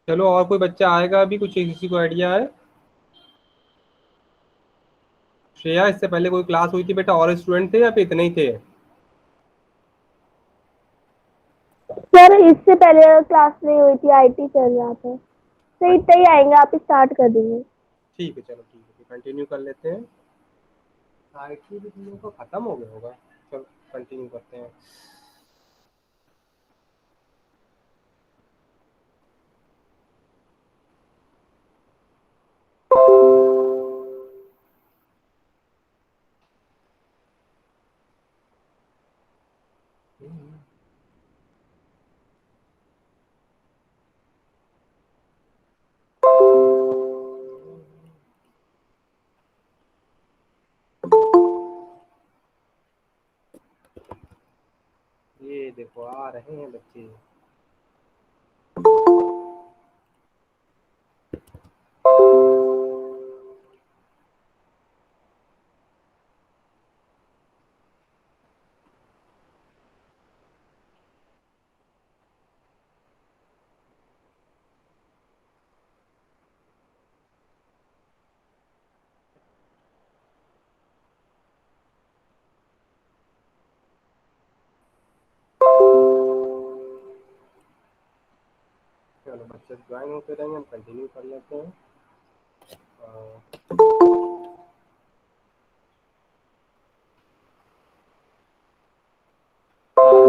चलो, और कोई बच्चा आएगा अभी? कुछ किसी को आइडिया है? श्रेया, इससे पहले कोई क्लास हुई थी बेटा, और स्टूडेंट थे या फिर इतने ही थे? सर इससे पहले क्लास नहीं हुई थी, आईटी चल रहा था। सर इतना ही आएंगे, आप स्टार्ट कर दीजिए। ठीक है, चलो ठीक है, कंटिन्यू कर लेते हैं। आईटी भी तुम लोगों का खत्म हो गया होगा। चलो कंटिन्यू करते हैं। ये देखो आ रहे हैं बच्चे। चलो बच्चे ज्वाइन होते रहेंगे, हम कंटिन्यू कर लेते हैं।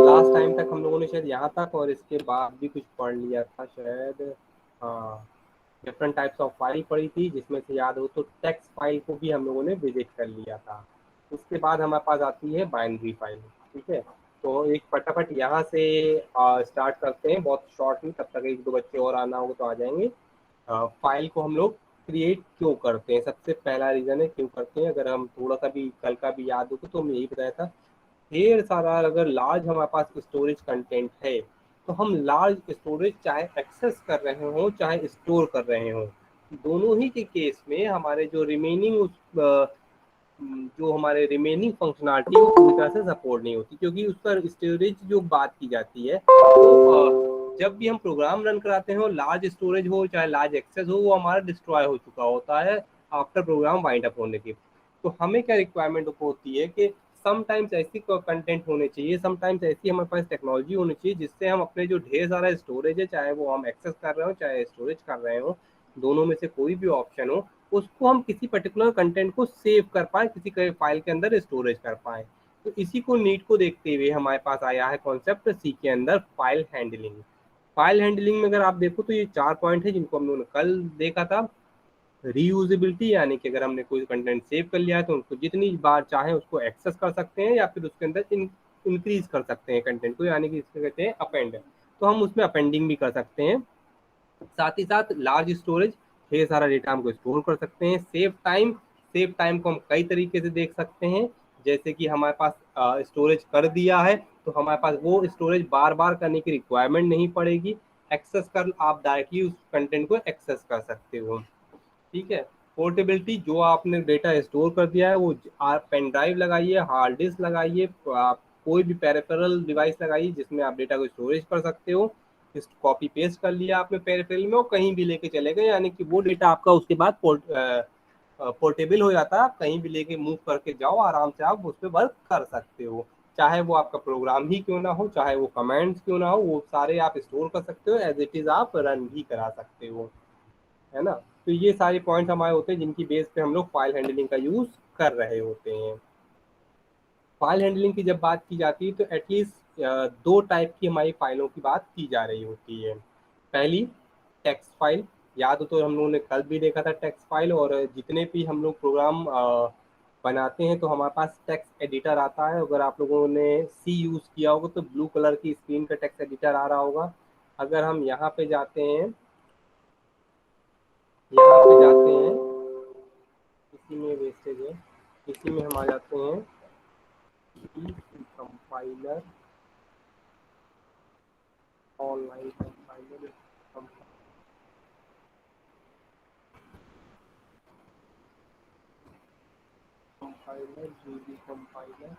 लास्ट टाइम तक हम लोगों ने शायद यहाँ तक, और इसके बाद भी कुछ पढ़ लिया था शायद। हाँ, डिफरेंट टाइप्स ऑफ फाइल पढ़ी थी, जिसमें से याद हो तो टेक्स्ट फाइल को भी हम लोगों ने विजिट कर लिया था। उसके बाद हमारे पास आती है बाइनरी फाइल। ठीक है, तो एक फटाफट यहाँ से स्टार्ट करते हैं, बहुत शॉर्ट में, तब तक एक दो बच्चे और आना होगा तो आ जाएंगे। फाइल को हम लोग क्रिएट क्यों करते हैं? सबसे पहला रीजन है क्यों करते हैं। अगर हम थोड़ा सा भी कल का भी याद हो तो हम यही बताया था, ढेर सारा अगर लार्ज हमारे पास स्टोरेज कंटेंट है, तो हम लार्ज स्टोरेज चाहे एक्सेस कर रहे हो चाहे स्टोर कर रहे हो, दोनों ही के केस में हमारे जो रिमेनिंग जो हमारे रिमेनिंग फंक्शनलिटी वो पूरी तरह से सपोर्ट नहीं होती, क्योंकि उस पर स्टोरेज जो बात की जाती है, तो जब भी हम प्रोग्राम रन कराते हैं, लार्ज स्टोरेज हो चाहे लार्ज एक्सेस हो, वो हमारा डिस्ट्रॉय हो चुका होता है आफ्टर प्रोग्राम वाइंड अप होने के। तो हमें क्या रिक्वायरमेंट होती है कि समटाइम्स ऐसी कंटेंट होने चाहिए, समटाइम्स ऐसी हमारे पास टेक्नोलॉजी होनी चाहिए, जिससे हम अपने जो ढेर सारा स्टोरेज है, चाहे वो हम एक्सेस कर रहे हो चाहे स्टोरेज कर रहे हो, दोनों में से कोई भी ऑप्शन हो, उसको हम किसी पर्टिकुलर कंटेंट को सेव कर पाए, किसी फाइल के अंदर स्टोरेज कर पाए। तो इसी को नीड को देखते हुए हमारे पास आया है कॉन्सेप्ट सी के अंदर फाइल हैंडलिंग। फाइल हैंडलिंग में अगर आप देखो तो ये 4 पॉइंट है जिनको हम लोगों ने कल देखा था। रीयूजेबिलिटी, यानी कि अगर हमने कोई कंटेंट सेव कर लिया है तो उसको जितनी बार चाहे उसको एक्सेस कर सकते हैं, या फिर उसके अंदर इंक्रीज कर सकते हैं कंटेंट को, यानी कि इसको कहते हैं अपेंड। तो हम उसमें अपेंडिंग भी कर सकते हैं। साथ ही साथ लार्ज स्टोरेज, ढेर सारा डेटा हमको स्टोर कर सकते हैं। सेव टाइम, सेव टाइम को हम कई तरीके से देख सकते हैं, जैसे कि हमारे पास स्टोरेज कर दिया है तो हमारे पास वो स्टोरेज बार बार करने की रिक्वायरमेंट नहीं पड़ेगी। एक्सेस कर आप डायरेक्टली उस कंटेंट को एक्सेस कर सकते हो। ठीक है। पोर्टेबिलिटी, जो आपने डेटा स्टोर कर दिया है वो आप पेन ड्राइव लगाइए, हार्ड डिस्क लगाइए, आप कोई भी पेरिफेरल डिवाइस लगाइए जिसमें आप डेटा को स्टोरेज कर सकते हो। इस कॉपी पेस्ट कर लिया आपने पेरिफेरल में और कहीं भी लेके चले गए, यानी कि वो डेटा आपका उसके बाद पोर्टेबल हो जाता है। आप कहीं भी लेके मूव करके जाओ, आराम से आप उस पर वर्क कर सकते हो। चाहे वो आपका प्रोग्राम ही क्यों ना हो, चाहे वो कमांड्स क्यों ना हो, वो सारे आप स्टोर कर सकते हो, एज इट इज आप रन भी करा सकते हो। है ना? तो ये सारे पॉइंट्स हमारे होते हैं जिनकी बेस पे हम लोग फाइल हैंडलिंग का यूज कर रहे होते हैं। फाइल हैंडलिंग की जब बात की जाती है तो एटलीस्ट दो टाइप की हमारी फाइलों की बात की जा रही होती है। पहली, टेक्स्ट फाइल। याद हो तो हम लोगों ने कल भी देखा था टेक्स्ट फाइल, और जितने भी हम लोग प्रोग्राम बनाते हैं तो हमारे पास टेक्स्ट एडिटर आता है। अगर आप लोगों ने सी यूज़ किया होगा तो ब्लू कलर की स्क्रीन का टेक्स्ट एडिटर आ रहा होगा। अगर हम यहाँ पे जाते हैं, यहाँ पे जाते हैं, इसी में वेस्टेज है, इसी में हम आ जाते हैं compiler, online compiler, compiler, GB compiler.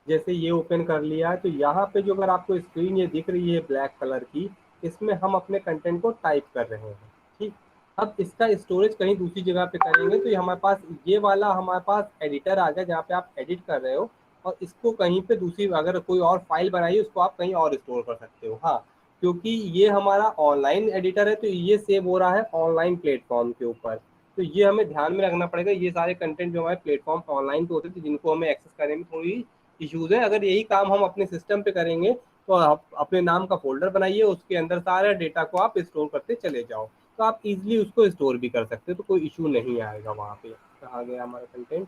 जैसे ये ओपन कर लिया है तो यहाँ पे जो अगर आपको स्क्रीन ये दिख रही है ब्लैक कलर की, इसमें हम अपने कंटेंट को टाइप कर रहे हैं। ठीक, अब इसका स्टोरेज कहीं दूसरी जगह पे करेंगे तो ये हमारे पास ये वाला हमारे पास एडिटर आ गया जहाँ पे आप एडिट कर रहे हो, और इसको कहीं पे दूसरी अगर कोई और फाइल बनाई उसको आप कहीं और स्टोर कर सकते हो। हाँ, क्योंकि ये हमारा ऑनलाइन एडिटर है तो ये सेव हो रहा है ऑनलाइन प्लेटफॉर्म के ऊपर, तो ये हमें ध्यान में रखना पड़ेगा। ये सारे कंटेंट जो हमारे प्लेटफॉर्म ऑनलाइन पे होते थे जिनको हमें एक्सेस करने में थोड़ी इश्यूज है, अगर यही काम हम अपने सिस्टम पे करेंगे तो आप अपने नाम का फोल्डर बनाइए, उसके अंदर सारे डेटा को आप स्टोर करते चले जाओ, तो आप इजीली उसको स्टोर भी कर सकते हो, तो कोई इशू नहीं आएगा वहाँ पे। कहाँ गया हमारा कंटेंट,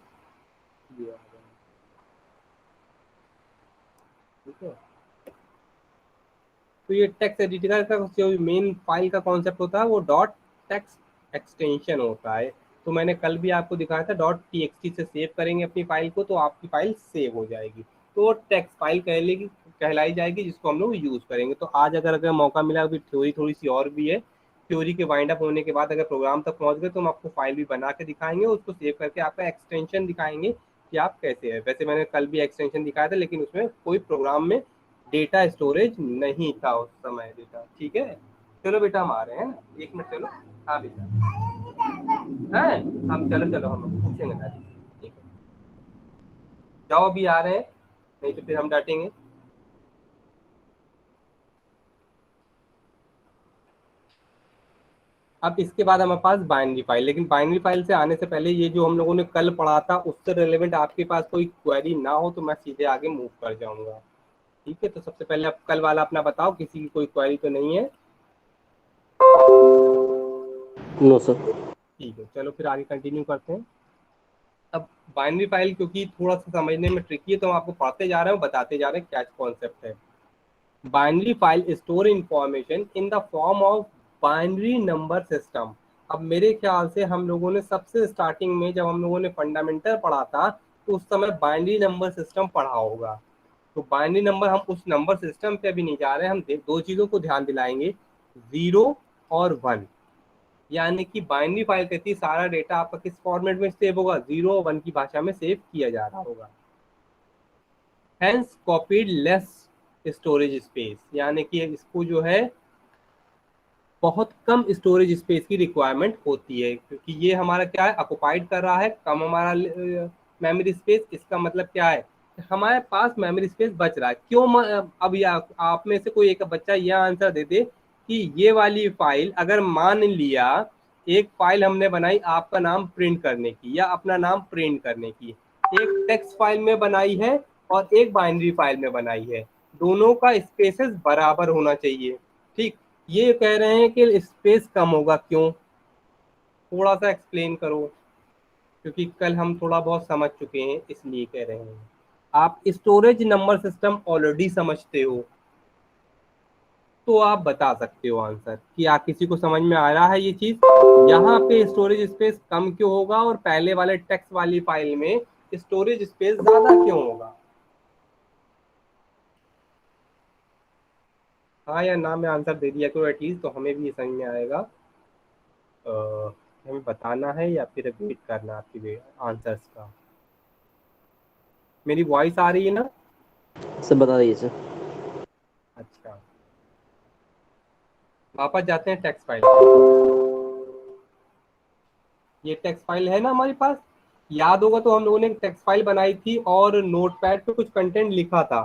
ये आ गया। ठीक है, तो ये टेक्स्ट एडिटर का जो मेन फाइल का कॉन्सेप्ट होता है वो डॉट टेक्स्ट एक्सटेंशन होता है। तो मैंने कल भी आपको दिखाया था डॉट टी से सेव करेंगे अपनी फाइल को तो आपकी फाइल सेव हो जाएगी, तो वो टेक्स्ट फाइल कहलाई जाएगी जिसको हम लोग यूज़ करेंगे। तो आज अगर मौका मिला, अभी थ्योरी थोड़ी सी और भी है, थ्योरी के वाइंड अप होने के बाद अगर प्रोग्राम तक पहुंच गए तो हम आपको फाइल भी बना के दिखाएंगे, उसको सेव करके आपका एक्सटेंशन दिखाएंगे कि आप कैसे है। वैसे मैंने कल भी एक्सटेंशन दिखाया था लेकिन उसमें कोई प्रोग्राम में डेटा स्टोरेज नहीं था उस समय डेटा। ठीक है, चलो बेटा हम आ रहे हैं ना, 1 मिनट चलो। हाँ बेटा है, हम चलो चलो हम पूछेंगे दादी। ठीक है, जाओ अभी आ रहे हैं, नहीं तो फिर हम डांटेंगे। अब इसके बाद हमारे पास बाइनरी फाइल, लेकिन बाइनरी फाइल से आने से पहले ये जो हम लोगों ने कल पढ़ा था उससे रिलेवेंट आपके पास कोई क्वेरी ना हो तो मैं सीधे आगे मूव कर जाऊंगा। ठीक है, तो सबसे पहले आप कल वाला अपना बताओ, किसी की कोई क्वेरी तो नहीं है? No sir. ठीक है, चलो फिर आगे कंटिन्यू करते हैं। अब बाइनरी फाइल क्योंकि थोड़ा सा समझने में ट्रिकी है तो हम आपको पढ़ते जा रहे हैं, बताते जा रहे हैं क्या कॉन्सेप्ट है। Binary file store information in the form of binary number system. अब मेरे ख्याल से हम लोगों ने सबसे स्टार्टिंग में जब हम लोगों ने फंडामेंटल पढ़ा था तो उस समय बाइनरी नंबर सिस्टम पढ़ा होगा। तो बाइनरी नंबर, हम उस नंबर सिस्टम पे अभी नहीं जा रहे हैं, हम दो चीज़ों को ध्यान दिलाएंगे, 0 और 1। यानी कि बाइनरी फाइल कहती है सारा डेटा आपका किस फॉर्मेट में सेव होगा, 0 और 1 की भाषा में सेव किया जा रहा होगा। Hence copied less storage space, यानी कि इसको जो है बहुत कम स्टोरेज स्पेस की रिक्वायरमेंट होती है, क्योंकि ये हमारा क्या है, ऑक्युपाइड कर रहा है, कम हमारा मेमोरी स्पेस। इसका मतलब क्या है, हमारे पास मेमोरी स्पेस बच रहा है। क्यों अब आप में से कोई एक बच्चा यह आंसर दे दे कि ये वाली फाइल, अगर मान लिया एक फाइल हमने बनाई आपका नाम प्रिंट करने की या अपना नाम प्रिंट करने की, एक टेक्स्ट फाइल में बनाई है और एक बाइनरी फाइल में बनाई है, दोनों का स्पेसेस बराबर होना चाहिए। ठीक, ये कह रहे हैं कि स्पेस कम होगा, क्यों, थोड़ा सा एक्सप्लेन करो, क्योंकि कल हम थोड़ा बहुत समझ चुके हैं इसलिए कह रहे हैं। आप स्टोरेज नंबर सिस्टम ऑलरेडी समझते हो तो आप बता सकते हो आंसर कि आप किसी को समझ में आ रहा है ये चीज, यहाँ पे स्टोरेज स्पेस कम क्यों होगा और पहले वाले टेक्स्ट वाली फाइल में स्टोरेज स्पेस ज्यादा क्यों होगा। हाँ या ना में आंसर दे दिया करो एटलीस्ट, तो हमें भी ये समझ में आएगा हमें बताना है या फिर वेट करना आपकी आंसर्स का। मेरी वॉइस आ रही है ना? सर बता दीजिए सर। अच्छा, वापस जाते हैं टेक्स्ट फाइल। ये टेक्स्ट फाइल है ना हमारे पास, याद होगा तो हम लोगों ने टेक्स्ट फाइल बनाई थी और नोटपैड पे कुछ कंटेंट लिखा था,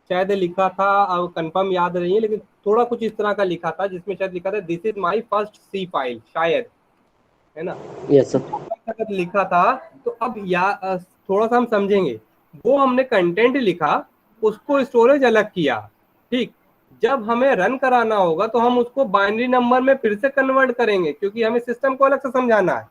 शायद लिखा था, अब कंफर्म याद नहीं है लेकिन थोड़ा कुछ इस तरह का लिखा था जिसमें शायद लिखा था this is my first C file, शायद, है ना? Yes sir. अगर लिखा था तो अब थोड़ा सा हम समझेंगे। वो हमने कंटेंट लिखा, उसको स्टोरेज अलग किया। ठीक, जब हमें रन कराना होगा तो हम उसको बाइनरी नंबर में फिर से कन्वर्ट करेंगे क्योंकि हमें सिस्टम को अलग से समझाना है।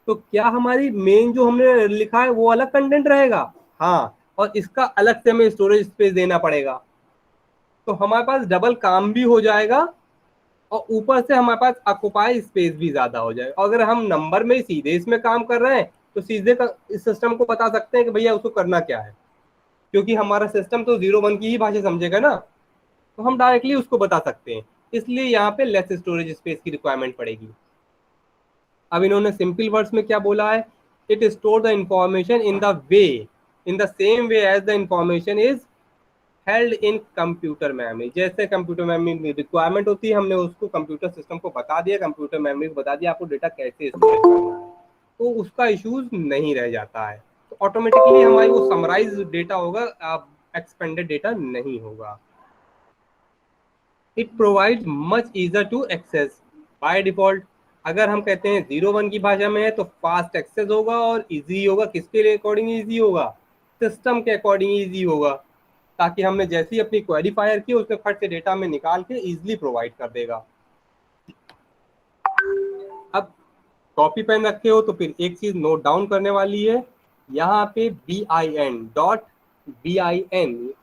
तो क्या हमारी मेन जो हमने लिखा है वो अलग कंटेंट रहेगा? हाँ, और इसका अलग से हमें स्टोरेज स्पेस देना पड़ेगा, तो हमारे पास डबल काम भी हो जाएगा और ऊपर से हमारे पास ऑक्युपाई स्पेस भी ज्यादा हो जाएगा। अगर हम नंबर में ही सीधे इसमें काम कर रहे हैं तो सीधे इस सिस्टम को बता सकते हैं कि भैया उसको करना क्या है, क्योंकि हमारा सिस्टम तो 0 1 की ही भाषा समझेगा ना, तो हम डायरेक्टली उसको बता सकते हैं। इसलिए यहाँ पे लेस स्टोरेज स्पेस की रिक्वायरमेंट पड़ेगी। अब इन्होंने सिंपल वर्ड्स में क्या बोला है, it store the information in the same way as the information is held in computer memory. जैसे कंप्यूटर मेमोरी में रिक्वायरमेंट होती है, हमने उसको कंप्यूटर सिस्टम को बता दिया, कंप्यूटर मेमोरी को बता दिया आपको डेटा कैसे स्टोर करना है, तो उसका इश्यूज नहीं रह जाता है। तो ऑटोमेटिकली हमारी वो समराइज डेटा होगा, एक्सपेंडेड डेटा नहीं होगा। It provide much easier to access by default. अगर हम कहते हैं 0 1 की भाषा में है तो फास्ट एक्सेस होगा और इजी होगा। किसके अकॉर्डिंग इजी होगा? सिस्टम के अकॉर्डिंग इजी होगा, ताकि हमने जैसे ही अपनी क्वेरी फायर की उसके फट से डेटा में निकाल के इजीली प्रोवाइड कर देगा। अब कॉपी पेन रखे हो तो फिर एक चीज नोट डाउन करने वाली है, यहाँ पे BIN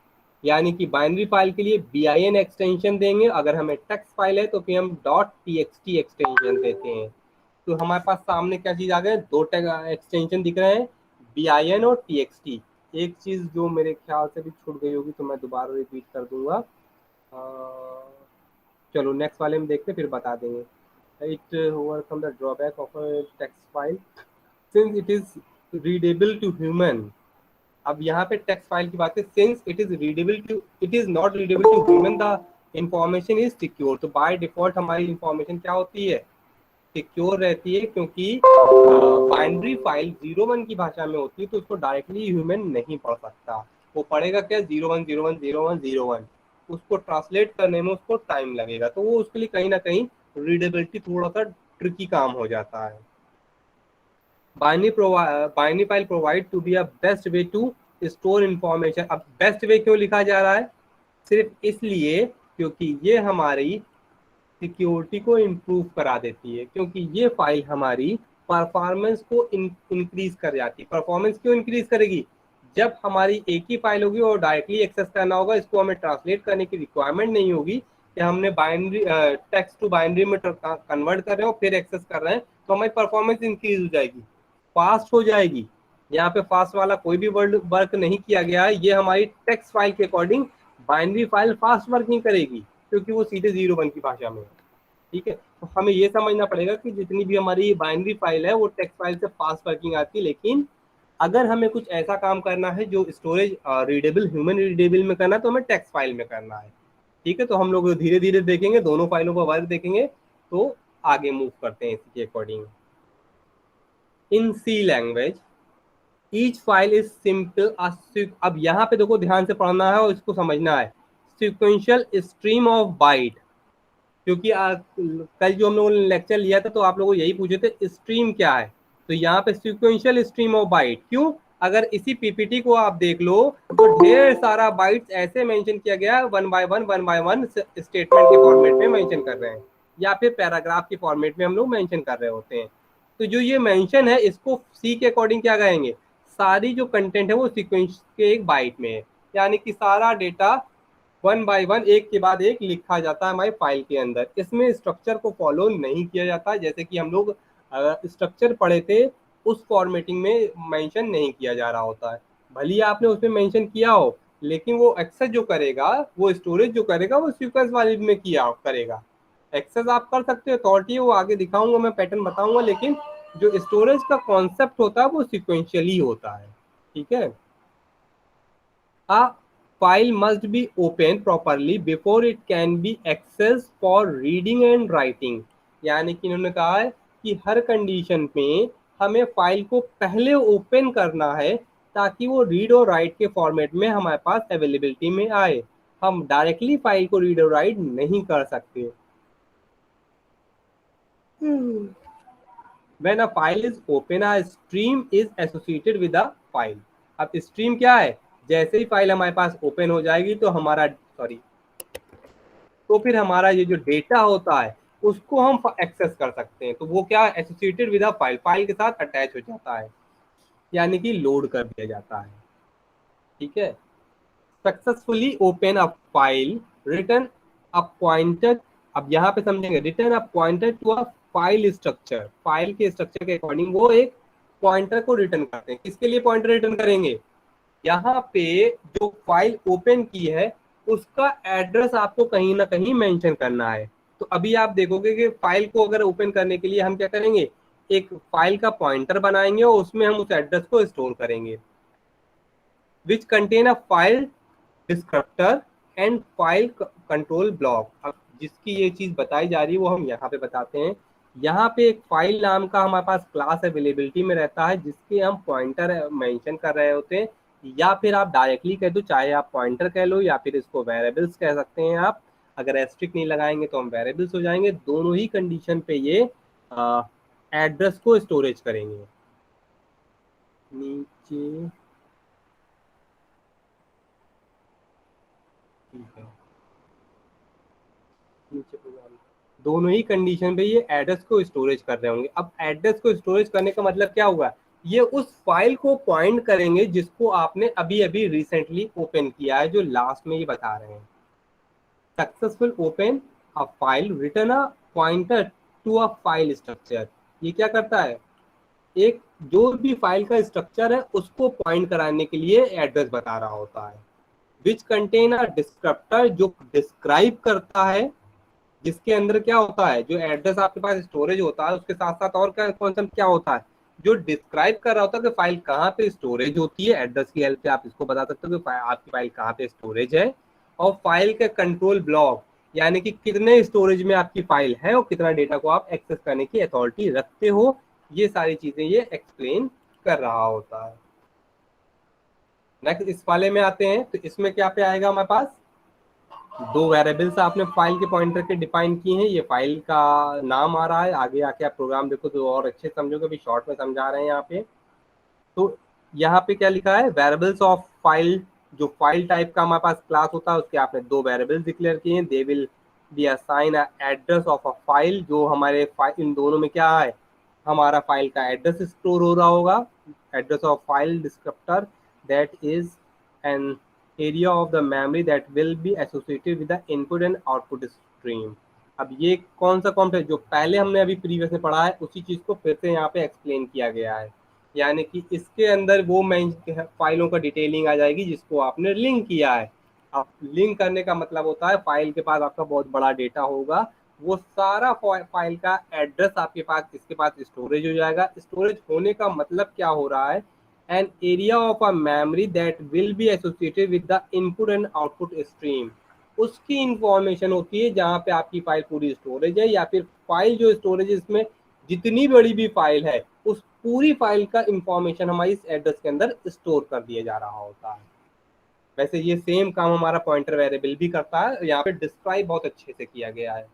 यानी कि बाइनरी फाइल के लिए BIN एक्सटेंशन देंगे। अगर हमें टेक्स्ट फाइल है तो फिर हम .txt एक्सटेंशन देते हैं। तो हमारे पास सामने क्या चीज आ गए, दो एक्सटेंशन दिख रहे हैं, BIN और TXT। एक चीज जो मेरे ख्याल से भी छूट गई होगी तो मैं दोबारा रिपीट कर दूंगा। चलो नेक्स्ट वाले में देखते फिर बता देंगे। It overcome the drawback of a text file since it is readable to human। अब यहाँ पे टेक्स्ट फाइल की बात है, since it is not readable to human the information is secure। तो बाय डिफॉल्ट हमारी इंफॉर्मेशन क्या होती है, सिक्योर रहती है, क्योंकि बाइनरी फाइल 0 1 की भाषा में होती है तो उसको डायरेक्टली ह्यूमन नहीं पढ़ सकता। वो पढ़ेगा क्या, 0 1 0 1 0 1 0 1, उसको ट्रांसलेट करने में उसको टाइम लगेगा, तो वो उसके लिए कहीं ना कहीं रीडेबिलिटी थोड़ा सा ट्रिकी काम हो जाता है। Binary file provide to be a best way to store information. अब बेस्ट वे क्यों लिखा जा रहा है, सिर्फ इसलिए क्योंकि ये हमारी सिक्योरिटी को इम्प्रूव करा देती है, क्योंकि ये फाइल हमारी परफॉर्मेंस को इंक्रीज कर जाती है। परफॉर्मेंस क्यों इंक्रीज करेगी, जब हमारी एक ही फाइल होगी और डायरेक्टली एक्सेस करना होगा, इसको हमें ट्रांसलेट करने की रिक्वायरमेंट नहीं होगी कि हमने बाइनरी टेक्स्ट टू बाइनरी में कन्वर्ट कर रहे हो फिर एक्सेस कर रहे हैं, तो हमारी परफॉर्मेंस इंक्रीज हो जाएगी, फास्ट हो जाएगी। यहाँ पे फास्ट वाला कोई भी वर्ड वर्क नहीं किया गया है, ये हमारी टेक्स्ट फाइल के according binary file fast working करेगी, क्योंकि वो सीधे 0 1 की भाषा में है। ठीक है, तो हमें ये समझना पड़ेगा कि जितनी भी हमारी बाइनरी फाइल है वो टेक्स्ट फाइल से फास्ट वर्किंग आती है, लेकिन अगर हमें कुछ ऐसा काम करना है जो स्टोरेज रीडेबल ह्यूमन रीडेबल में करना है तो हमें टेक्स्ट फाइल में करना है। ठीक है, तो हम लोग धीरे धीरे देखेंगे, दोनों फाइलों का वर्क देखेंगे, तो आगे मूव करते हैं इसके according. In C language each file is simple. अब यहाँ पे देखो ध्यान से पढ़ना है और इसको समझना है, सिक्वेंशियल स्ट्रीम ऑफ बाइट। क्योंकि कल जो हम लोगों ने लेक्चर लिया था तो आप लोगों को यही पूछे थे स्ट्रीम क्या है, तो यहाँ पे सिक्वेंशियल स्ट्रीम ऑफ बाइट। क्यों, अगर इसी पीपीटी को आप देख लो तो ढेर सारा बाइट्स ऐसे मेंशन किया गया है, 1 by 1 स्टेटमेंट के फॉर्मेट में मेंशन कर रहे हैं, या फिर पैराग्राफ के फॉर्मेट में हम लोग मेंशन कर रहे होते हैं। तो जो ये मेंशन है इसको सी के अकॉर्डिंग क्या कहेंगे, सारी जो कंटेंट है वो सीक्वेंस के एक बाइट में है, यानी कि सारा डेटा 1 by 1 एक के बाद एक लिखा जाता है हमारी फाइल के अंदर। इसमें स्ट्रक्चर को फॉलो नहीं किया जाता, जैसे कि हम लोग स्ट्रक्चर पढ़े थे उस फॉर्मेटिंग में मेंशन नहीं किया जा रहा होता है। भले ही आपने उसमें मेंशन किया हो, लेकिन वो एक्सेस जो करेगा, वो स्टोरेज जो करेगा वो सीक्वेंस वाले में किया करेगा। एक्सेस आप कर सकते हो, अथॉरिटी वो आगे दिखाऊंगा, मैं पैटर्न बताऊंगा, लेकिन जो स्टोरेज का कॉन्सेप्ट होता है वो सिक्वेंशियली होता है। ठीक है, file must be opened properly before it can be accessed for reading and writing। यानी कि इन्होंने कहा है कि हर कंडीशन में हमें फाइल को पहले ओपन करना है ताकि वो रीड और राइट के फॉर्मेट में हमारे पास अवेलेबिलिटी में आए। हम डायरेक्टली फाइल को रीड और राइट नहीं कर सकते। When a file is open, a stream is associated with a file। अब स्ट्रीम क्या है, जैसे ही फाइल हमारे पास ओपन हो जाएगी तो फिर हमारा ये जो डेटा होता है उसको हम एक्सेस कर सकते हैं। तो वो क्या, associated with a file, file के साथ अटैच हो जाता है, यानी कि लोड कर दिया जाता है। ठीक है, successfully open a file return a pointer. अब यहाँ पे समझेंगे, return a pointer to a file structure. File के स्ट्रक्चर के अकॉर्डिंग वो एक पॉइंटर को रिटर्न करते हैं। किसके लिए पॉइंटर रिटर्न करेंगे, यहाँ पे जो फाइल ओपन की है उसका एड्रेस आपको कहीं ना कहीं मेंशन करना है। तो अभी आप देखोगे कि फाइल को अगर ओपन करने के लिए हम क्या करेंगे, एक फाइल का पॉइंटर बनाएंगे और उसमें हम उस एड्रेस को स्टोर करेंगे। Which contain a file descriptor and file control block. अब जिसकी ये चीज बताई जा रही है वो हम यहाँ पे बताते हैं। यहाँ पे एक फाइल नाम का हमारे पास क्लास अवेलेबिलिटी में रहता है, जिसके हम पॉइंटर मेंशन कर रहे होते हैं, या फिर आप डायरेक्टली कह दो, चाहे आप पॉइंटर कह लो या फिर इसको वेरिएबल्स कह सकते हैं आप। अगर एस्ट्रिक नहीं लगाएंगे तो हम वेरिएबल्स हो जाएंगे। दोनों ही कंडीशन पे ये एड्रेस को स्टोरेज करेंगे। नीचे ठीक है, नीचे प्रोग्राम दोनों ही कंडीशन पे ये एड्रेस को स्टोरेज कर रहे होंगे। अब एड्रेस को स्टोरेज करने का मतलब क्या हुआ, ये उस फाइल को पॉइंट करेंगे जिसको आपने अभी अभी रिसेंटली ओपन किया है, जो लास्ट में ये बता रहे हैं। Successful open a file return a pointer to a file structure. ये क्या करता है, एक जो भी फाइल का स्ट्रक्चर है उसको पॉइंट कराने के लिए एड्रेस बता रहा होता है। विच कंटेन अ डिस्क्रिप्टर, जो डिस्क्राइब करता है, जिसके अंदर क्या होता है, जो एड्रेस आपके पास स्टोरेज होता है उसके साथ साथ और क्या कॉन्सेप्ट क्या होता है, जो डिस्क्राइब कर रहा होता है कि फाइल कहाँ पे स्टोरेज होती है। एड्रेस की हेल्प से आप इसको बता सकते हो कि आपकी फाइल कहाँ पे स्टोरेज है। और फाइल के कंट्रोल ब्लॉक, यानी कि कितने स्टोरेज में आपकी फाइल है और कितना डेटा को आप एक्सेस करने की अथॉरिटी रखते हो, ये सारी चीजें ये एक्सप्लेन कर रहा होता है। नेक्स्ट इस वाले में आते हैं, तो इसमें क्या पे आएगा हमारे पास, दो वेरिएबल्स आपने फाइल के पॉइंटर के डिफाइन किए हैं, ये फाइल का नाम आ रहा है। आगे आके आप प्रोग्राम देखो तो और अच्छे समझोगे, अभी शॉर्ट में समझा रहे हैं यहाँ पे। तो यहाँ पे क्या लिखा है, वेरिएबल्स ऑफ फाइल, जो फाइल टाइप का हमारे पास क्लास होता है उसके आपने दो वेरिएबल्स डिक्लेयर किए हैं। They will be assign address of a file, जो हमारे फाइल इन दोनों में क्या है, हमारा फाइल का एड्रेस स्टोर हो रहा होगा। Address of file descriptor that is an area of the memory that will be associated with the input and output stream। अब ये कौन सा कॉम्प्ट है, जो पहले हमने अभी प्रीवियस में पढ़ा है उसी चीज को फिर से यहाँ पे एक्सप्लेन किया गया है। यानी कि इसके अंदर वो फाइलों का डिटेलिंग आ जाएगी जिसको आपने लिंक किया है। अब लिंक करने का मतलब होता है फाइल के पास आपका बहुत बड़ा डेटा होगा, वो सारा फाइल का एड्रेस आपके पास इसके पास स्टोरेज हो जाएगा। स्टोरेज होने का मतलब क्या हो रहा है, an area of a memory that will be associated with the input and output stream। उसकी इंफॉर्मेशन होती है जहां पे आपकी फाइल पूरी स्टोरेज है, या फिर फाइल जो स्टोरेज इसमें जितनी बड़ी भी फाइल है उस पूरी फाइल का इंफॉर्मेशन हमारी इस एड्रेस के अंदर स्टोर कर दिया जा रहा होता है। वैसे ये सेम काम हमारा पॉइंटर वेरिएबल भी करता है, यहाँ पे डिस्क्राइब बहुत अच्छे से किया गया है।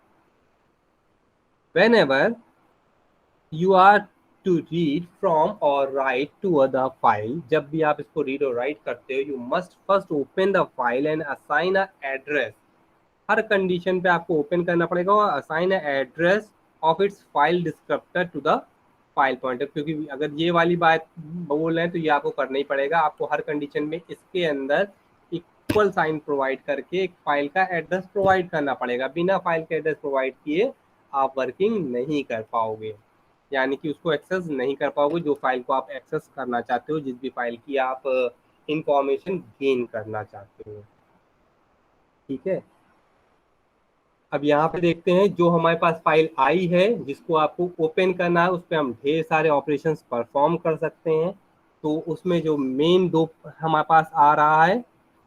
whenever you are to read from or write to the file, जब भी आप इसको रीड और राइट करते हो, you must first open the file and assign a address। हर कंडीशन पे आपको ओपन करना पड़ेगा और assign address of its file descriptor to the file pointer. क्योंकि अगर ये वाली बात बोल रहे हैं तो ये आपको करना ही पड़ेगा। आपको हर कंडीशन में इसके अंदर इक्वल साइन प्रोवाइड करके एक फाइल का एड्रेस प्रोवाइड करना पड़ेगा। बिना फाइल का एड्रेस प्रोवाइड किए आप वर्किंग नहीं कर पाओगे, यानी कि उसको एक्सेस नहीं कर पाओगे जो फाइल को आप एक्सेस करना चाहते हो, जिस भी फाइल की आप इंफॉर्मेशन गेन करना चाहते हो। ठीक है, अब यहाँ पे देखते हैं जो हमारे पास फाइल आई है जिसको आपको ओपन करना है, उस पर हम ढेर सारे ऑपरेशंस परफॉर्म कर सकते हैं। तो उसमें जो मेन दो हमारे पास आ रहा है,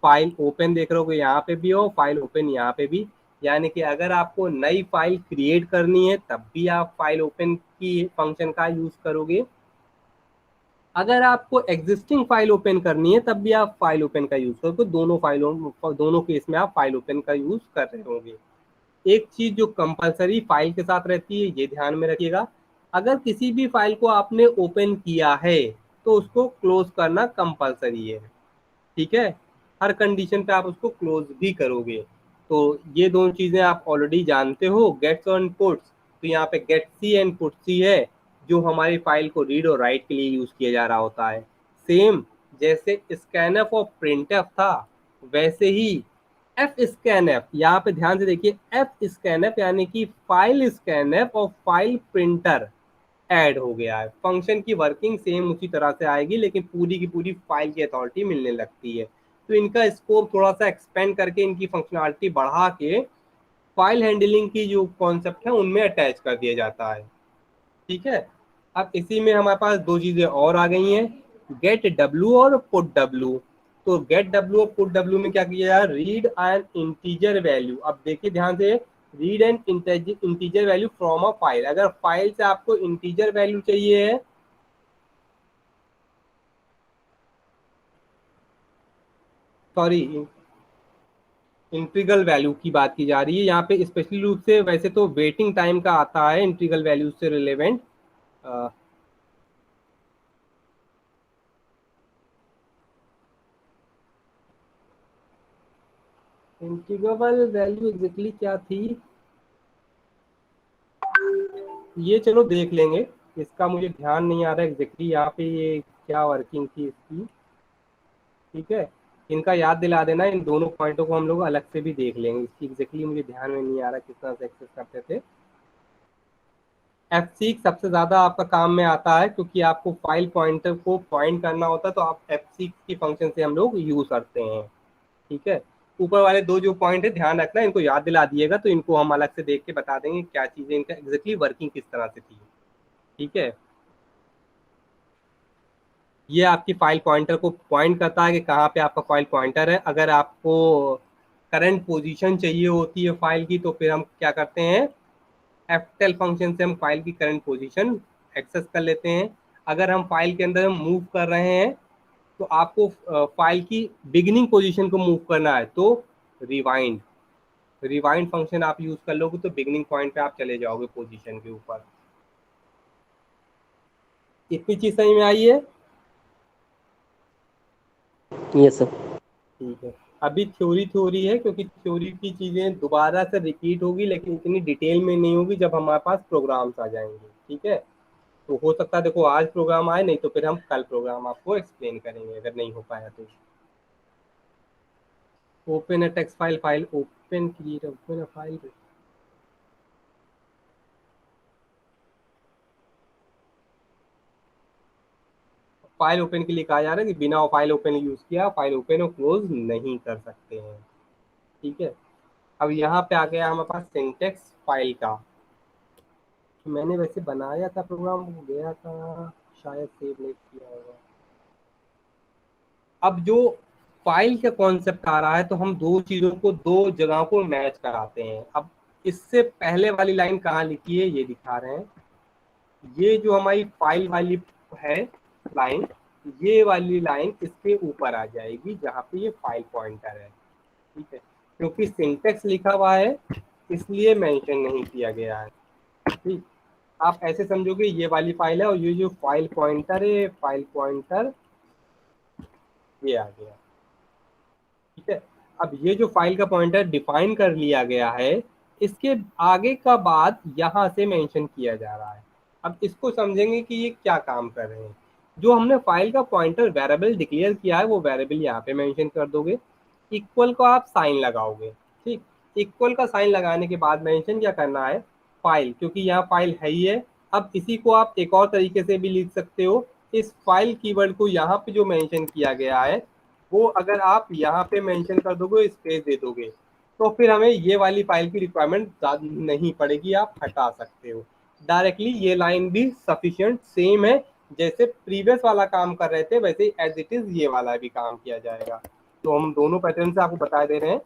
फाइल ओपन देख रहे हो यहाँ पे भी हो, फाइल ओपन यहाँ पे भी। यानी कि अगर आपको नई फाइल क्रिएट करनी है तब भी आप फाइल ओपन की फंक्शन का यूज करोगे। अगर आपको एग्जिस्टिंग फाइल ओपन करनी है तब भी आप फाइल ओपन का यूज करोगे। दोनों केस में आप फाइल ओपन का यूज कर रहे होंगे। एक चीज जो कंपलसरी फाइल के साथ रहती है, ये ध्यान में रखिएगा, अगर किसी भी फाइल को आपने ओपन किया है तो उसको क्लोज करना कंपलसरी है। ठीक है, हर कंडीशन पे आप उसको क्लोज भी करोगे। तो ये दोनों चीजें आप ऑलरेडी जानते हो। गेट्स और इनपुट्स, तो यहाँ पे गेट सी एंड पुट सी है जो हमारी फाइल को रीड और राइट के लिए यूज किया जा रहा होता है। सेम जैसे स्कैनफ और प्रिंटफ था वैसे ही एफ स्कैनफ, यहाँ पे ध्यान से देखिए, एफ स्कैनफ यानी कि फाइल स्कैनफ और फाइल प्रिंटर ऐड हो गया है। फंक्शन की वर्किंग सेम उसी तरह से आएगी, लेकिन पूरी की पूरी फाइल की अथॉरिटी मिलने लगती है। तो इनका स्कोप थोड़ा सा एक्सपेंड करके इनकी फंक्शनलिटी बढ़ा के फाइल हैंडलिंग की जो कॉन्सेप्ट है उनमें अटैच कर दिया जाता है। ठीक है, अब इसी में हमारे पास दो चीजें और आ गई हैं, गेट डब्ल्यू और पुट डब्ल्यू। तो गेट डब्ल्यू और पुट डब्ल्यू में क्या किया जाए, रीड एन इंटीजर वैल्यू। अब देखिए ध्यान से, read N integer value from a file. अगर फाइल से आपको इंटीजर वैल्यू चाहिए है, सॉरी इंटीग्रल वैल्यू की बात की जा रही है यहाँ पे स्पेशली रूप से। वैसे तो वेटिंग टाइम का आता है इंटीग्रल वैल्यू से रिलेवेंट, इंटीग्रल वैल्यू एग्जैक्टली क्या थी ये चलो देख लेंगे, इसका मुझे ध्यान नहीं आ रहा एग्जैक्टली यहाँ पे ये क्या वर्किंग थी इसकी। ठीक है, इनका याद दिला देना, इन दोनों पॉइंटों को हम लोग अलग से भी देख लेंगे। इसकी एग्जैक्टली मुझे ध्यान में नहीं आ रहा किस तरह से एक्सेस करते थे। एफ सीक सबसे ज़्यादा आपका काम में आता है क्योंकि आपको फाइल पॉइंटर को पॉइंट करना होता है, तो आप एफ सीक की फंक्शन से हम लोग यूज़ करते हैं। ठीक है, ऊपर वाले दो जो पॉइंट है ध्यान रखना, इनको याद दिला दिएगा तो इनको हम अलग से देख के बता देंगे क्या चीज़ें, इनका एग्जैक्टली वर्किंग किस तरह से थी। ठीक है, ये आपकी फाइल पॉइंटर को पॉइंट करता है कि कहाँ पे आपका फाइल पॉइंटर है। अगर आपको करंट पोजीशन चाहिए होती है फाइल की, तो फिर हम क्या करते हैं, एफटेल फंक्शन से हम फाइल की करंट पोजीशन एक्सेस कर लेते हैं। अगर हम फाइल के अंदर मूव कर रहे हैं तो आपको फाइल की बिगिनिंग पोजीशन को मूव करना है, तो रिवाइंड रिवाइंड फंक्शन आप यूज कर लोगे तो बिगिनिंग पॉइंट पे आप चले जाओगे पोजीशन के ऊपर। इतनी चीज समझ में आई है? Yes sir. ठीक है, अभी थ्योरी है क्योंकि थ्योरी की चीजें दोबारा से रिपीट होगी, लेकिन इतनी डिटेल में नहीं होगी जब हमारे पास प्रोग्राम्स आ जाएंगे। ठीक है, तो हो सकता है देखो आज प्रोग्राम आए, नहीं तो फिर हम कल प्रोग्राम आपको एक्सप्लेन करेंगे अगर नहीं हो पाया तो। Open a text file, file open create open a file. File open के लिए कहा जा रहा है कि बिना फाइल ओपन यूज किया फाइल ओपन और क्लोज नहीं कर सकते हैं। ठीक है, अब यहाँ पे आ गया हमारे पास सिंटेक्स फाइल का। मैंने वैसे बनाया था प्रोग्राम, हो गया था शायद, सेव नहीं किया होगा। अब जो फाइल का कॉन्सेप्ट आ रहा है तो हम दो चीजों को, दो जगहों को मैच कराते हैं। अब इससे पहले वाली लाइन कहाँ लिखी है ये दिखा रहे हैं, ये जो हमारी फाइल वाली है लाइन, ये वाली लाइन इसके ऊपर आ जाएगी जहाँ पे ये फाइल पॉइंटर है। ठीक है, क्योंकि सिंटेक्स लिखा हुआ है इसलिए मेंशन नहीं किया गया है। ठीक, आप ऐसे समझोगे ये वाली फाइल है और ये जो फाइल पॉइंटर है, फाइल पॉइंटर ये आ गया। ठीक है, अब ये जो फाइल का पॉइंटर डिफाइन कर लिया गया है, इसके आगे का बात यहाँ से मेंशन किया जा रहा है। अब इसको समझेंगे कि ये क्या काम कर रहे हैं। जो हमने फाइल का पॉइंटर वेरिएबल डिक्लेयर किया है वो वेरिएबल यहाँ पे मेंशन कर दोगे, इक्वल को आप साइन लगाओगे। ठीक, इक्वल का साइन लगाने के बाद मेंशन क्या करना है, फाइल, क्योंकि यहाँ फाइल है ही है। अब इसी को आप एक और तरीके से भी लिख सकते हो, इस फाइल कीवर्ड को यहाँ पे जो मेंशन किया गया है वो अगर आप यहाँ पे मेंशन कर दोगे, स्पेस दे दोगे, तो फिर हमें ये वाली फाइल की रिक्वायरमेंट नहीं पड़ेगी, आप हटा सकते हो डायरेक्टली। ये लाइन भी सफिशिएंट सेम है, जैसे प्रीवियस वाला काम कर रहे थे वैसे एज इट इज ये वाला भी काम किया जाएगा। तो हम दोनों पैटर्न से आपको बता दे रहे हैं।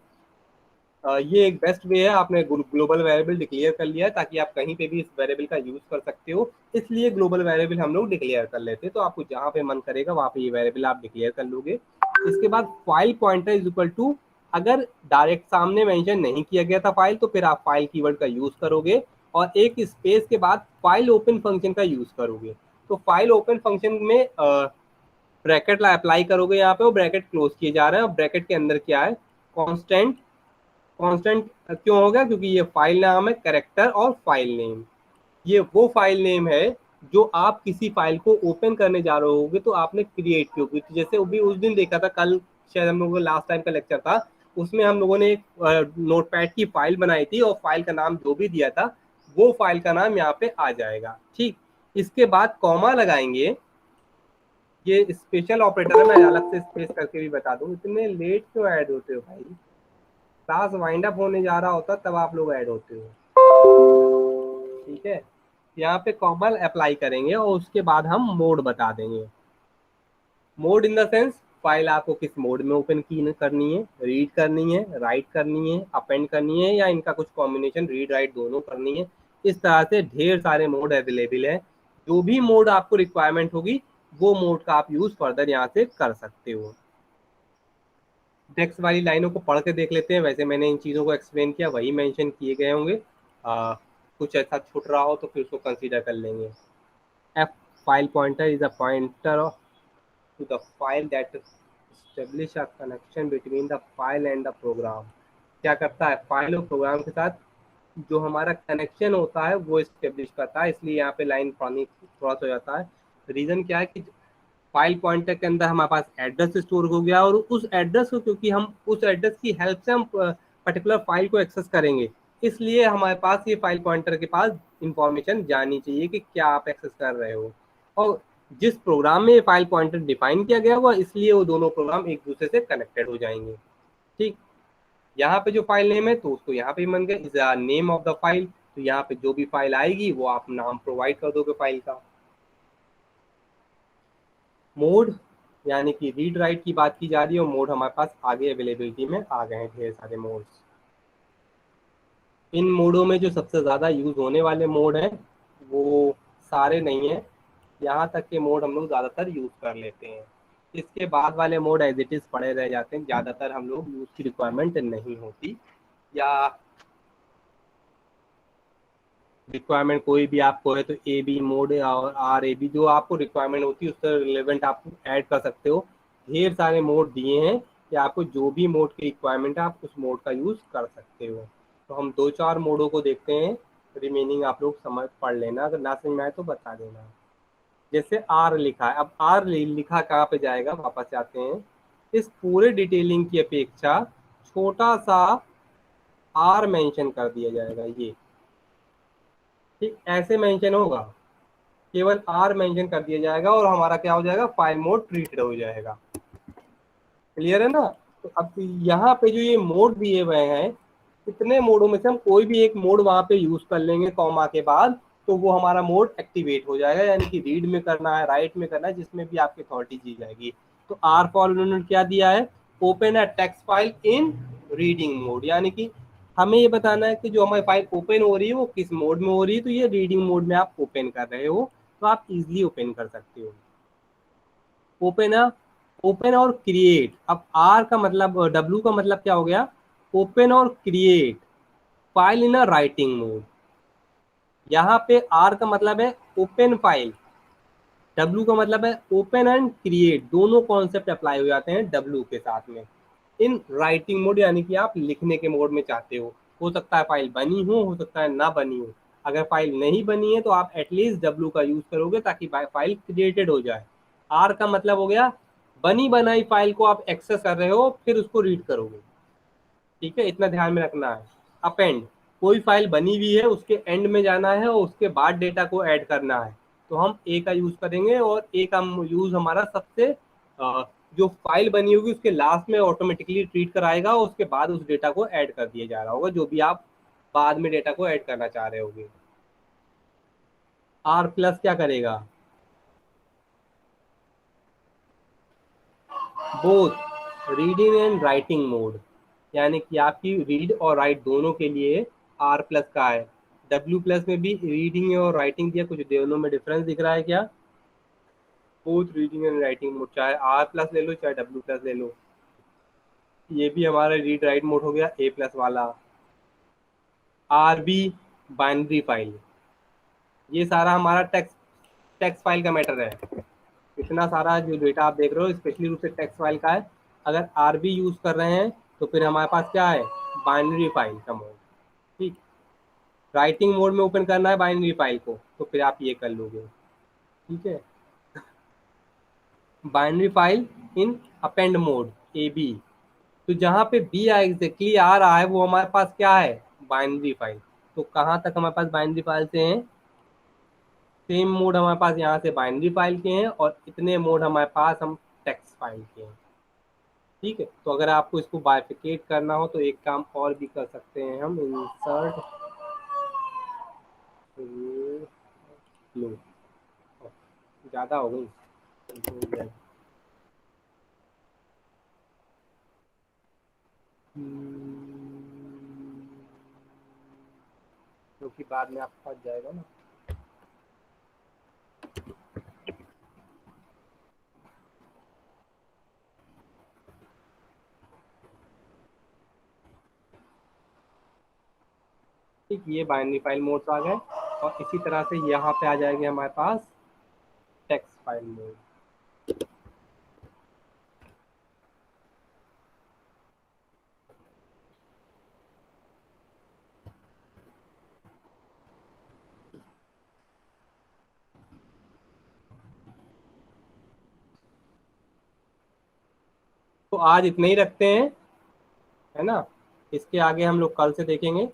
ये एक बेस्ट वे है, आपने ग्लोबल वेरिएबल डिक्लेयर कर लिया है ताकि आप कहीं पे भी इस वेरिएबल का यूज कर सकते हो, इसलिए ग्लोबल वेरिएबल हम लोग डिक्लेयर कर लेते हैं। तो आपको जहाँ पे मन करेगा वहाँ पे ये वेरिएबल आप डिक्लेयर कर लोगे। इसके बाद file pointer is equal to, अगर डायरेक्ट सामने मेंशन नहीं किया गया था फाइल, तो फिर आप फाइल कीवर्ड का यूज करोगे और एक स्पेस के बाद फाइल ओपन फंक्शन का यूज करोगे। तो फाइल ओपन फंक्शन में ब्रैकेट अप्लाई करोगे यहाँ पे, और ब्रैकेट क्लोज किए जा रहे हैं। और ब्रैकेट के अंदर क्या है, कॉन्स्टेंट। कॉन्स्टेंट क्यों होगा, क्योंकि ये फाइल नाम है, कैरेक्टर और फाइल नेम। ये वो फाइल नेम है जो आप किसी फाइल को ओपन करने जा रहे होगे तो आपने क्रिएट की होगी। जैसे भी उस दिन देखा था, कल शायद हम लोगों का लास्ट टाइम का लेक्चर था, उसमें हम लोगों ने एक नोटपैड की फाइल बनाई थी और फाइल का नाम जो भी दिया था वो फाइल का नाम यहाँ पे आ जाएगा। ठीक, इसके बाद कॉमा लगाएंगे, ये स्पेशल ऑपरेटर है, मैं अलग से स्पेस करके भी बता दूं। इतने लेट क्यों ऐड होते हो भाई, क्लास वाइंड अप होने जा रहा होता तब आप लोग ऐड होते हो। ठीक है, यहाँ पे कॉमन अप्लाई करेंगे और उसके बाद हम मोड बता देंगे। Mode in the sense file आपको किस मोड में ओपन की करनी है, रीड करनी है, राइट करनी है, अपेंड करनी है, या इनका कुछ कॉम्बिनेशन रीड राइट दोनों करनी है। इस तरह से ढेर सारे मोड अवेलेबल है। जो भी मोड आपको रिक्वायरमेंट होगी वो मोड का आप यूज फर्दर यहाँ से कर सकते हो। टेक्स्ट वाली लाइनों को पढ़ के देख लेते हैं। वैसे मैंने इन चीज़ों को एक्सप्लेन किया, वही मेंशन किए गए होंगे। कुछ ऐसा छूट रहा हो तो फिर उसको कंसीडर कर लेंगे। F file pointer is a pointer to the file that establish a connection between the file and the program। क्या करता है, फाइल और प्रोग्राम के साथ जो हमारा कनेक्शन होता है वो इस्टेब्लिश करता है। इसलिए यहाँ पे लाइन पानी थोड़ा सा हो जाता है। रीजन क्या है कि फाइल पॉइंटर के अंदर हमारे पास एड्रेस स्टोर हो गया, और उस एड्रेस को, क्योंकि हम उस एड्रेस की हेल्प से हम पर्टिकुलर फाइल को एक्सेस करेंगे, इसलिए हमारे पास ये फाइल पॉइंटर के पास इंफॉर्मेशन जानी चाहिए कि क्या आप एक्सेस कर रहे हो। और जिस प्रोग्राम में ये फाइल पॉइंटर डिफाइन किया गया होगा, इसलिए वो दोनों प्रोग्राम एक दूसरे से कनेक्टेड हो जाएंगे। ठीक, यहाँ पे जो फाइल नेम है तो उसको यहाँ पे मन गया is name of the file. तो यहाँ पे जो भी फाइल आएगी वो आप नाम प्रोवाइड कर दोगे फाइल का। मोड यानी कि रीड राइट की बात की जा रही है, और मोड हमारे पास आगे अवेलेबिलिटी में आ गए हैं, ढेर सारे मोड्स। इन मोडों में जो सबसे ज़्यादा यूज होने वाले मोड हैं वो सारे नहीं हैं, यहाँ तक के मोड हम लोग ज़्यादातर यूज कर लेते हैं। इसके बाद वाले मोड एज इट इज़ पड़े रह जाते हैं, ज़्यादातर हम लोग यूज की रिक्वायरमेंट नहीं होती, या रिक्वायरमेंट कोई भी आपको है तो ए बी मोड और आर ए बी जो आपको रिक्वायरमेंट होती है उससे रिलेवेंट आप ऐड कर सकते हो। ढेर सारे मोड दिए हैं कि आपको जो भी मोड की रिक्वायरमेंट है आप उस मोड का यूज़ कर सकते हो। तो हम 2-4 मोडों को देखते हैं, रिमेनिंग आप लोग समझ पढ़ लेना, अगर ना समझ में आए तो बता देना। जैसे आर लिखा है, अब आर लिखा कहाँ पे जाएगा, वापस जाते हैं। इस पूरे डिटेलिंग की अपेक्षा छोटा सा आर मेंशन कर दिया जाएगा, ये ठीक ऐसे मेंशन होगा, केवल आर मेंशन कर दिया जाएगा और हमारा क्या हो जाएगा, फाइल मोड ट्रीटेड हो जाएगा। क्लियर है ना। तो अब यहाँ पे जो ये मोड दिए हुए हैं, इतने मोडों में से हम कोई भी एक मोड वहां पे यूज कर लेंगे कॉमा के बाद, तो वो हमारा मोड एक्टिवेट हो जाएगा। यानी कि रीड में करना है, राइट में करना है, जिसमें भी आपकी अथॉरिटी दी जाएगी। तो आर फॉर उन्होंने क्या दिया है, open a text file in reading mode, यानी कि हमें ये बताना है कि जो हमारी फाइल ओपन हो रही है वो किस मोड में हो रही है। तो ये रीडिंग मोड में आप ओपन कर रहे हो तो आप इजिली ओपन कर सकते हो। ओपन ओपन और क्रिएट, अब आर का मतलब, डब्ल्यू का मतलब क्या हो गया, ओपन और create file in a writing mode. यहाँ पे आर का मतलब है ओपन फाइल, डब्ल्यू का मतलब है ओपन एंड क्रिएट, दोनों कॉन्सेप्ट अप्लाई हो जाते हैं डब्ल्यू के साथ में। इन राइटिंग मोड यानी कि आप लिखने के मोड में चाहते हो सकता है फाइल बनी हो सकता है ना बनी हो। अगर फाइल नहीं बनी है तो आप एटलीस्ट डब्ल्यू का यूज करोगे ताकि फाइल क्रिएटेड हो जाए। आर का मतलब हो गया बनी बनाई फाइल को आप एक्सेस कर रहे हो फिर उसको रीड करोगे। ठीक है, इतना ध्यान में रखना है। अपेंड, कोई फाइल बनी हुई है उसके एंड में जाना है और उसके बाद डेटा को ऐड करना है, तो हम ए का यूज करेंगे, और ए का यूज हमारा सबसे जो फाइल बनी होगी उसके लास्ट में ऑटोमेटिकली ट्रीट कराएगा, और उसके बाद उस डेटा को ऐड कर दिया जा रहा होगा जो भी आप बाद में डेटा को ऐड करना चाह रहे होगे। आर प्लस क्या करेगा, both reading and writing mode, यानी कि आपकी रीड और राइट दोनों के लिए आर प्लस का है। डब्ल्यू प्लस में भी रीडिंग और राइटिंग दिया, कुछ दोनों में डिफरेंस दिख रहा है क्या, both reading and writing mode, चाहे आर प्लस ले लो चाहे डब्ल्यू प्लस ले लो। ये भी हमारा रीड राइट मोड हो गया ए प्लस वाला। आर बी बाइनरी फाइल, ये सारा हमारा टेक्स्ट टेक्स्ट फाइल का मैटर है। इतना सारा जो डेटा आप देख रहे हो स्पेशली रूप से टेक्स्ट फाइल का है। अगर आर बी यूज कर रहे हैं तो फिर हमारे पास क्या है, बाइनरी फाइल का मोड। ठीक, राइटिंग मोड में ओपन करना है बाइनरी फाइल को तो फिर आप ये कर लोगे। ठीक है, binary file in append mode A B, तो जहाँ पे बी एग्जैक्टली आ रहा है वो हमारे पास क्या है, बाइनरी फाइल। तो कहाँ तक हमारे पास बाइनरी फाइल से हैं, सेम मोड हमारे पास यहाँ से बाइनरी फाइल के हैं, और इतने मोड हमारे पास हम टेक्स्ट फाइल के हैं। ठीक है, तो अगर आपको इसको बाइफिकेट करना हो तो एक काम और भी कर सकते हैं हम, इंसर्ट लो, ज़्यादा हो गई, क्योंकि बाद में आप फंस जाएगा ना। ठीक, ये बाइनरी फाइल मोड्स आ गए और इसी तरह से यहाँ पे आ जाएगी हमारे पास टेक्स्ट फाइल मोड। तो आज इतने ही रखते हैं, है ना। इसके आगे हम लोग कल से देखेंगे।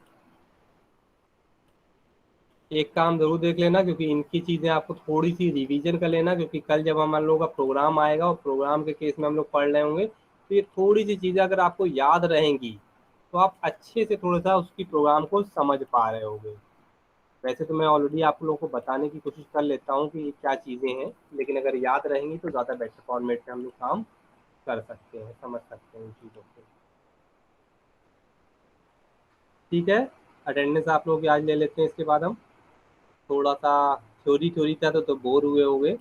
एक काम जरूर देख लेना, क्योंकि इनकी चीजें आपको थोड़ी सी रिवीजन कर लेना, क्योंकि कल जब हम लोगों का प्रोग्राम आएगा और प्रोग्राम के केस में हम लोग पढ़ रहे होंगे, तो ये थोड़ी सी चीजें अगर आपको याद रहेंगी तो आप अच्छे से थोड़ा सा उसकी प्रोग्राम को समझ पा रहे होगे। वैसे तो मैं ऑलरेडी आप लोगों को बताने की कोशिश कर लेता हूँ कि ये क्या चीज़ें हैं, लेकिन अगर याद रहेंगी तो ज़्यादा बेटर फॉर्मेट में हम लोग काम कर सकते हैं, समझ सकते हैं इन चीज़ों को। ठीक है, अटेंडेंस आप लोग की आज ले लेते हैं। इसके बाद हम थोड़ा सा थ्योरी थ्योरी था तो बोर हुए होंगे।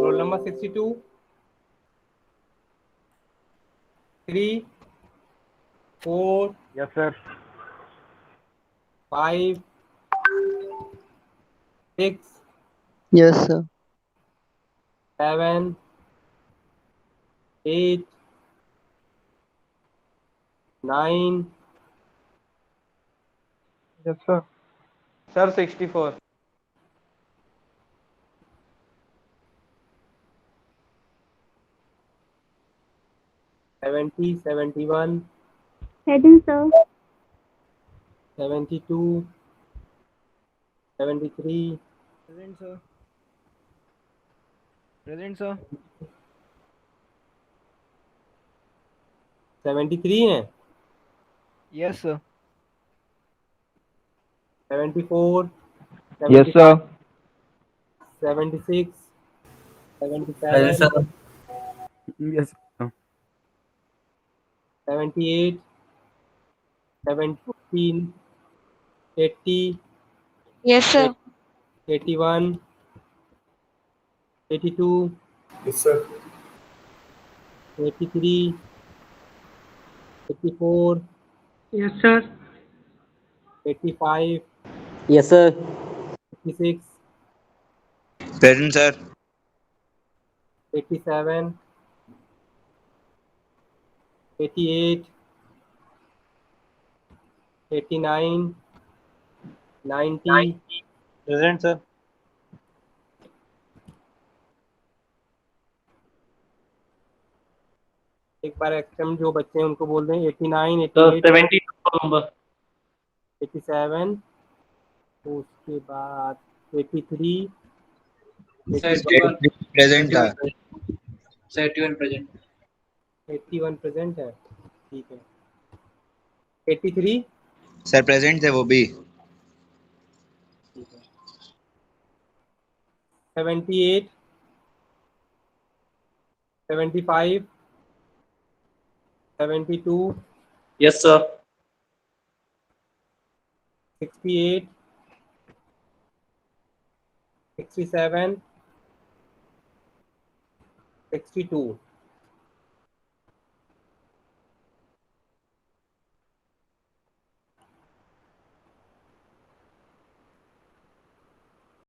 Roll number 62, 3, 4, yes sir. 5, 6, yes sir. 7, 8, 9, yes sir. Sir 64। 70, 71, Present, sir. 72, 73, present sir. Present sir. 73 हैं, yes sir. 74, yes 75, sir. 76, Present 77, sir. Yes 78, 17, 80, Yes, sir. 81, 82, Yes sir. 83, 84, Yes, sir. 85, yes sir. 86, Present sir. 87, 88, 89, 90, Present sir. एक बार एक्सटेम जो बच्चे हैं उनको बोल दें 89, So 88, 72 number. 87, उसके बाद 83, 71. Present था. 71 present. 81 प्रेजेंट है, ठीक है। 83, सर प्रेजेंट थे वो भी. ठीक है। 78, 75, 72, Yes sir. 68, 67, 62,